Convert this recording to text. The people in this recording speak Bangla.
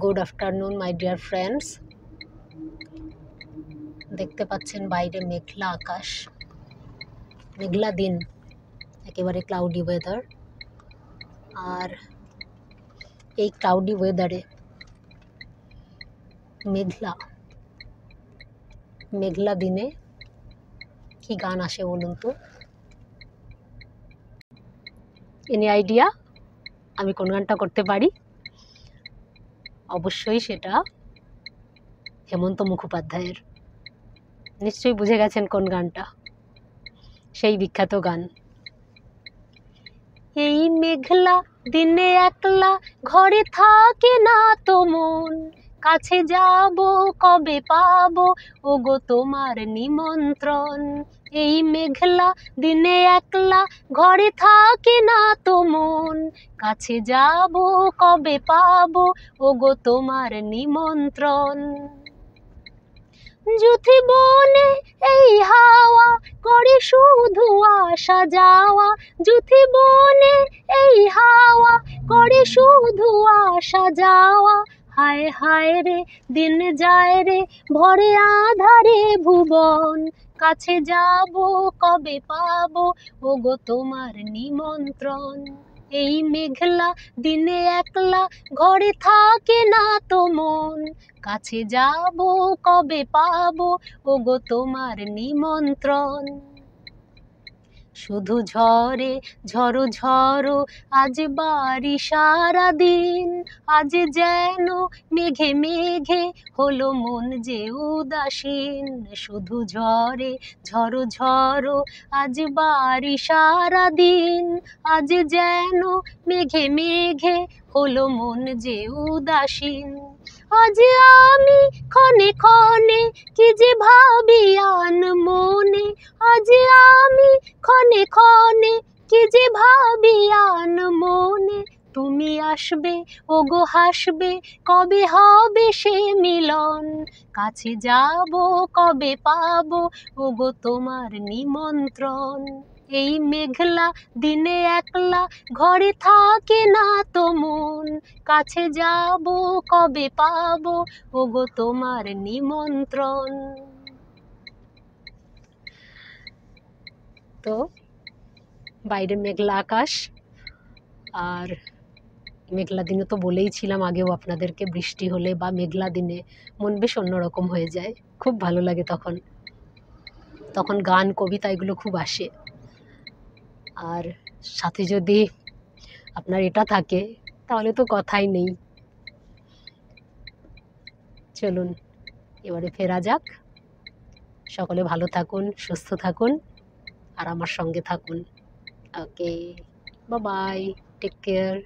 Good afternoon my dear friends. দেখতে পাচ্ছেন বাইরে মেঘলা আকাশ, মেঘলা দিন, একেবারে ক্লাউডি ওয়েদার। আর এই ক্লাউডি ওয়েদারে মেঘলা দিনে কি গান আসে বলুন তো? এনি আইডিয়া আমি কোন গানটা করতে পারি? অবশ্যই সেটা হেমন্ত মুখোপাধ্যায়ের। নিশ্চয়ই বুঝে গেছেন কোন গানটা, সেই বিখ্যাত গান। এই মেঘলা দিনে একলা ঘরে থাকে না তো মন, কাছে যাব কবে পাবো ওগো তোমার নিমন্ত্রণ। এই মেঘলা দিনে একলা ঘরে থাকে না তো মন, কাছে যাব কবে পাবো ওগো তোমার নিমন্ত্রণ। যুথি বনে এই হাওয়া করে শুধু আসা যাওয়া, যুথি বনে এই হাওয়া করে শুধু আসা যাওয়া। হায় হায় রে দিন যায় রে ভরে আধারে ভুবন, কাছে যাব কবে পাবো ওগো তোমার নিমন্ত্রণ। এই মেঘলা দিনে একলা ঘরে থাকে না তো মন, কাছে যাব কবে পাবো ওগো তোমার নিমন্ত্রণ। শুধু ঝরে ঝড়ো ঝড়ো আজ বাড়ি সারাদিন, আজ যেন মেঘে মেঘে হলো মন যে উদাসীন। শুধু ঝরে ঝড়ো ঝড়ো আজ বাড়ি সারাদিন, আজ যেন মেঘে মেঘে হলো মন যে উদাসীন। আজ আমি ক্ষণে ক্ষণে কি যে ভাবি আন মনে, আজ আমি ক্ষণে ক্ষণে কি যে ভাবি আন মনে। তুমি আসবে ওগো হাসবে কবে হবে সে মিলন, কাছে যাব কবে পাবো ওগো তোমার নিমন্ত্রণ। এই মেঘলা দিনে একলা ঘরে থাকে না তো মন, কাছে যাব কবে পাবো ওগো তোমার নিমন্ত্রণ। তো বাইরে মেঘলা আকাশ, আর মেঘলা দিনে তো বলেইছিলাম আগেও আপনাদেরকে, বৃষ্টি হলে বা মেঘলা দিনে মন বেশ অন্যরকম হয়ে যায়, খুব ভালো লাগে। তখন গান কবিতা এগুলো খুব আসে। আর সাথে যদি আপনার এটা থাকে তাহলে তো কথাই নেই। চলুন এবারে ফেরা যাক। সকলে ভালো থাকুন, সুস্থ থাকুন, আর আমার সঙ্গে থাকুন। ওকে, বাই বাই, টেক কেয়ার।